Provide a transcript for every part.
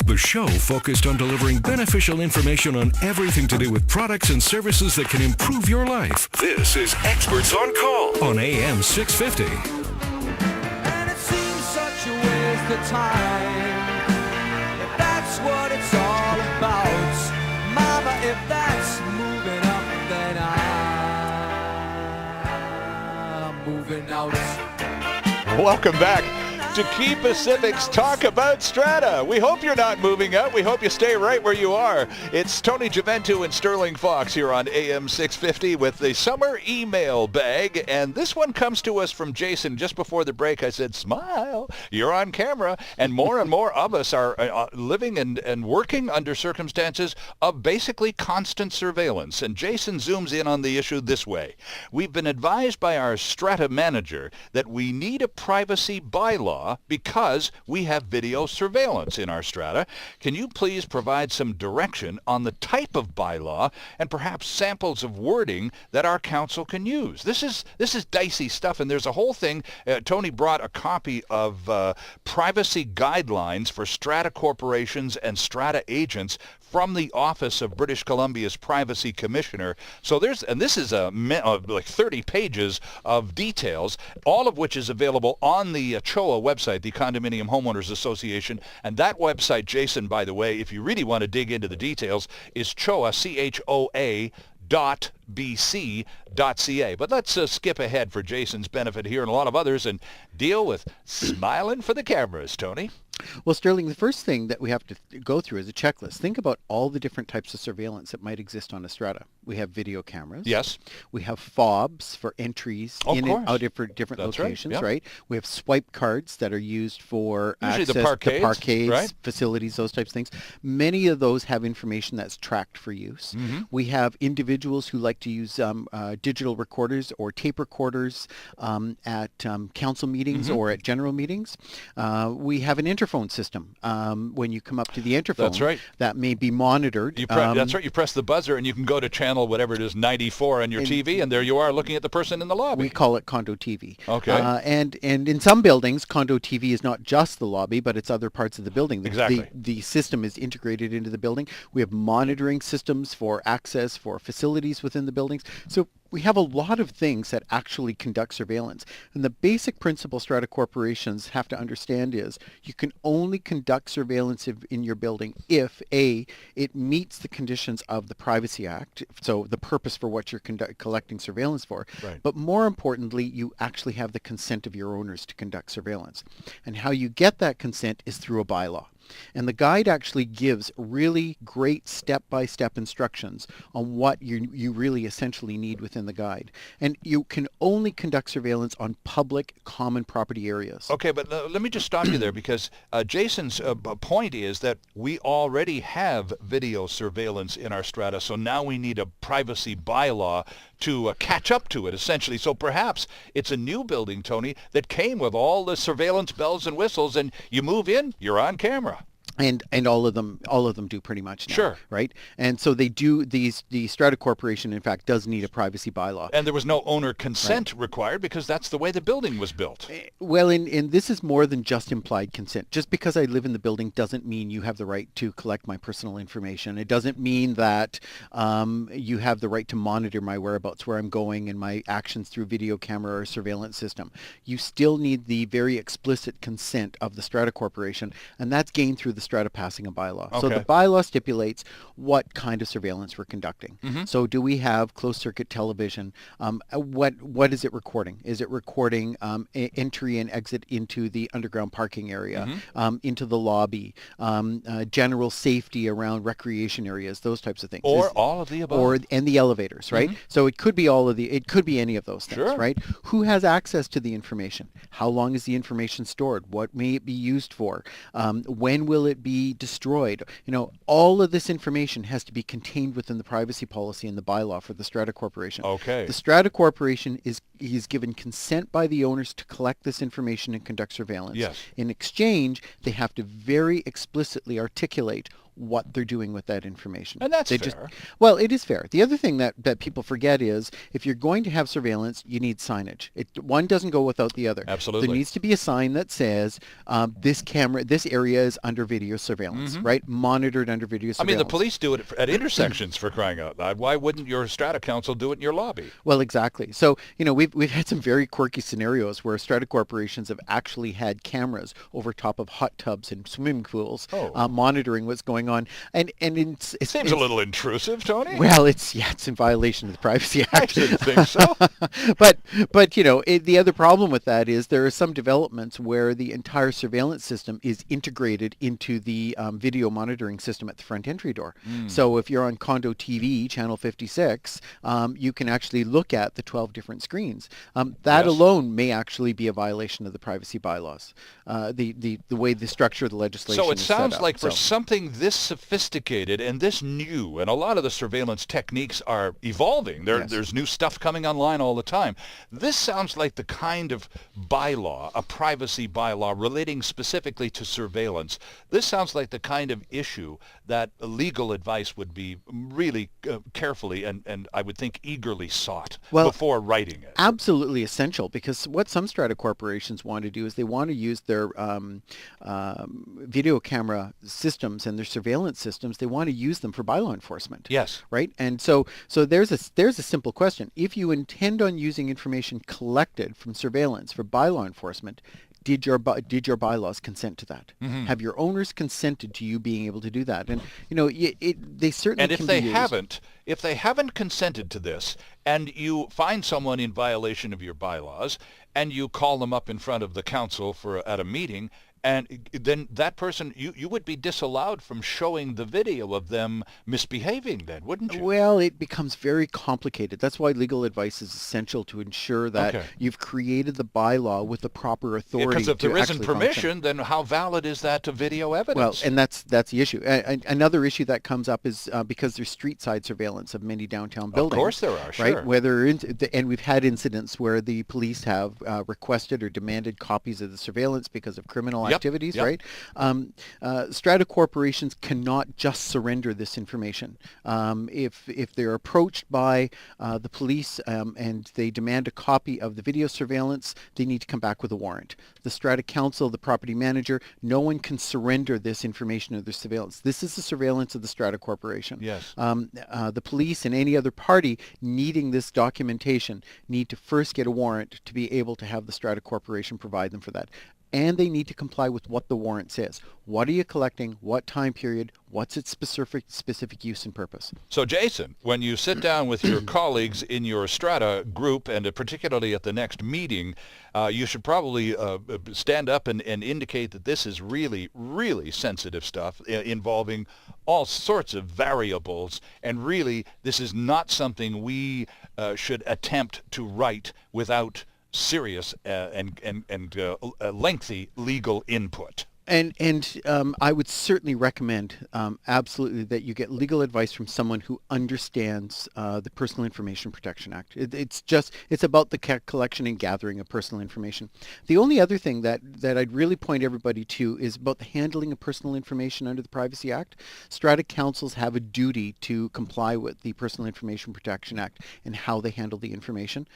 The show focused on delivering beneficial information on everything to do with products and services that can improve your life. This is Experts on Call on AM 650. And it seems such a waste of time. If that's what it's all about, Mama, if that's moving up, then I'm moving out. Welcome back to Quay Pacific's Talk About Strata. We hope you're not moving out. We hope you stay right where you are. It's Tony Giventu and Sterling Fox here on AM 650 with the summer email bag. And this one comes to us from Jason. Just before the break, I said, smile, you're on camera. And more of us are living and working under circumstances of basically constant surveillance. And Jason zooms in on the issue this way. We've been advised by our Strata manager that we need a privacy bylaw because we have video surveillance in our strata. Can you please provide some direction on the type of bylaw and perhaps samples of wording that our council can use? This is dicey stuff, and there's a whole thing. Tony brought a copy of privacy guidelines for strata corporations and strata agents from the Office of British Columbia's Privacy Commissioner. So this is like 30 pages of details, all of which is available on the CHOA website, the Condominium Homeowners Association. And that website, Jason, by the way, if you really want to dig into the details, is CHOA, CHOA .bc.ca. But let's skip ahead for Jason's benefit here and a lot of others and deal with smiling for the cameras, Tony. Well, Sterling, the first thing that we have to go through is a checklist. Think about all the different types of surveillance that might exist on a strata. We have video cameras. Yes. We have fobs for entries in and out of different That's locations, right. right? We have swipe cards that are used for Usually access the parkades, to right? Facilities, those types of things. Many of those have information that's tracked for use. Mm-hmm. We have individuals who like to use digital recorders or tape recorders at council meetings or at general meetings. We have an interphone system. When you come up to the interphone, that's right, that may be monitored. That's right. You press the buzzer and you can go to channel whatever it is, 94 on your TV, and there you are looking at the person in the lobby. We call it condo TV. Okay. And in some buildings, condo TV is not just the lobby, but it's other parts of the building. Exactly. The system is integrated into the building. We have monitoring systems for access for facilities within the buildings. So we have a lot of things that actually conduct surveillance. And the basic principle strata corporations have to understand is you can only conduct surveillance in your building if, A, it meets the conditions of the Privacy Act, so the purpose for what you're collecting surveillance for. Right. But more importantly, you actually have the consent of your owners to conduct surveillance. And how you get that consent is through a bylaw. And the guide actually gives really great step-by-step instructions on what you really essentially need within the guide. And you can only conduct surveillance on public common property areas. Okay, but let me just stop you there because Jason's point is that we already have video surveillance in our strata, so now we need a privacy bylaw to catch up to it, essentially. So perhaps it's a new building, Tony, that came with all the surveillance bells and whistles, and you move in, you're on camera. And all of them do pretty much now, sure, right? And so they do the Strata Corporation, in fact, does need a privacy bylaw. And there was no owner consent required because that's the way the building was built. Well, and this is more than just implied consent. Just because I live in the building doesn't mean you have the right to collect my personal information. It doesn't mean that you have the right to monitor my whereabouts, where I'm going, and my actions through video camera or surveillance system. You still need the very explicit consent of the Strata Corporation, and that's gained through the Strata passing a bylaw. Okay. So the bylaw stipulates what kind of surveillance we're conducting. Mm-hmm. So do we have closed circuit television? What is it recording? Is it recording entry and exit into the underground parking area, into the lobby, general safety around recreation areas, those types of things? Or all of the above. And the elevators, right? Mm-hmm. So it could be it could be any of those things, sure, right? Who has access to the information? How long is the information stored? What may it be used for? When will it be destroyed? All of this information has to be contained within the privacy policy and the bylaw for the Strata Corporation. Okay. The Strata Corporation is given consent by the owners to collect this information and conduct surveillance. Yes. In exchange, they have to very explicitly articulate what they're doing with that information. And that's they fair. Well, it is fair. The other thing that people forget is if you're going to have surveillance, you need signage. One doesn't go without the other. Absolutely. There needs to be a sign that says this area is under video surveillance, right? Monitored under video surveillance. I mean, the police do it at intersections, for crying out loud. Why wouldn't your Strata Council do it in your lobby? Well, exactly. So, we've had some very quirky scenarios where strata corporations have actually had cameras over top of hot tubs and swimming pools, monitoring what's going on. And it seems a little intrusive, Tony. Well, it's in violation of the Privacy Act. I shouldn't think so. but the other problem with that is there are some developments where the entire surveillance system is integrated into the video monitoring system at the front entry door. So if you're on Condo TV, channel 56, you can actually look at the 12 different screens. That alone may actually be a violation of the privacy bylaws, the way the structure of the legislation is set up. So it sounds like for something this sophisticated and this new, and a lot of the surveillance techniques are evolving. There's new stuff coming online all the time. This sounds like the kind of bylaw, a privacy bylaw relating specifically to surveillance. This sounds like the kind of issue that legal advice would be really carefully and I would think eagerly sought before writing it. Absolutely essential, because what some strata corporations want to do is they want to use their video camera systems and their surveillance systems. They want to use them for bylaw enforcement. Yes. Right. And so there's a simple question. If you intend on using information collected from surveillance for bylaw enforcement, did your bylaws consent to that? Have your owners consented to you being able to do that? And they certainly. And if they haven't consented to this, and you find someone in violation of your bylaws, and you call them up in front of the council at a meeting, and then that person, you would be disallowed from showing the video of them misbehaving then, wouldn't you? Well, it becomes very complicated. That's why legal advice is essential to ensure that you've created the bylaw with the proper authority. Because if there isn't permission, function. then how valid is that to video evidence? Well, and that's the issue. Another issue that comes up is because there's street side surveillance of many downtown buildings. Of course there are, sure. Right? And we've had incidents where the police have requested or demanded copies of the surveillance because of criminal activities, right? Strata corporations cannot just surrender this information. If they're approached by the police and they demand a copy of the video surveillance, they need to come back with a warrant. The Strata Council, the property manager, no one can surrender this information or the surveillance. This is the surveillance of the Strata Corporation. Yes. The police and any other party needing this documentation need to first get a warrant to be able to have the Strata Corporation provide them for that. And they need to comply with what the warrant says. What are you collecting? What time period? What's its specific use and purpose? So, Jason, when you sit down with your colleagues in your Strata group, and particularly at the next meeting, you should probably stand up and indicate that this is really, really sensitive stuff involving all sorts of variables, and really this is not something we should attempt to write without serious and lengthy legal input. And I would certainly recommend absolutely that you get legal advice from someone who understands the Personal Information Protection Act. It's about the collection and gathering of personal information. The only other thing that I'd really point everybody to is about the handling of personal information under the Privacy Act. Strata councils have a duty to comply with the Personal Information Protection Act and how they handle the information.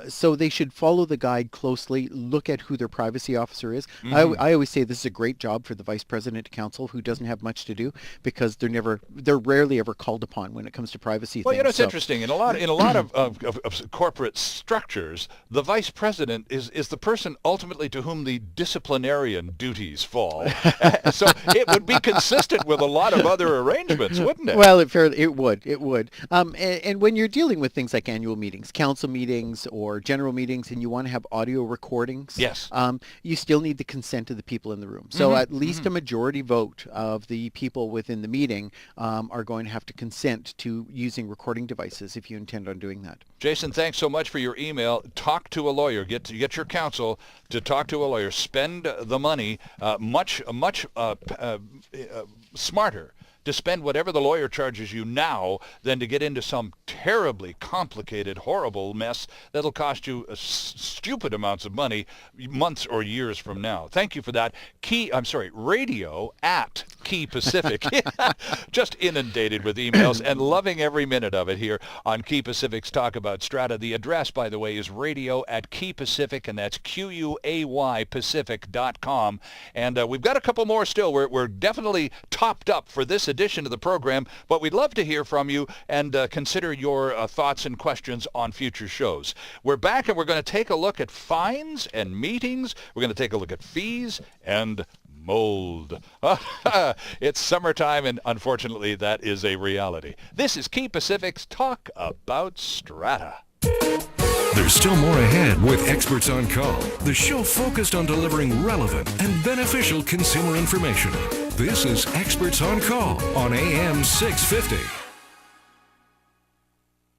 So they should follow the guide closely, look at who their privacy officer is. I always say this is a great job for the vice president of council who doesn't have much to do, because they're rarely ever called upon when it comes to privacy things. Well, it's interesting. In a lot of corporate structures, the vice president is the person ultimately to whom the disciplinarian duties fall. So it would be consistent with a lot of other arrangements, wouldn't it? Well, it would. And when you're dealing with things like annual meetings, council meetings, or general meetings, and you want to have audio recordings, yes, you still need the consent of the people in the room. So at least a majority vote of the people within the meeting are going to have to consent to using recording devices if you intend on doing that. Jason, thanks so much for your email. Talk to a lawyer. Get your counsel to talk to a lawyer. Spend the money much smarter to spend whatever the lawyer charges you now than to get into some terribly complicated, horrible mess that'll cost you stupid amounts of money months or years from now. Thank you for that. Radio at Quay Pacific. Just inundated with emails and loving every minute of it here on Quay Pacific's Talk About Strata. The address, by the way, is radio@Quay Pacific, and that's QUAY Pacific.com. And we've got a couple more still. We're definitely topped up for this edition of the program, but we'd love to hear from you and consider your thoughts and questions on future shows. We're back, and we're going to take a look at fines and meetings. We're going to take a look at fees and mold. It's summertime, and unfortunately, that is a reality. This is Quay Pacific's Talk About Strata. There's still more ahead with Experts on Call, the show focused on delivering relevant and beneficial consumer information. This is Experts on Call on AM 650.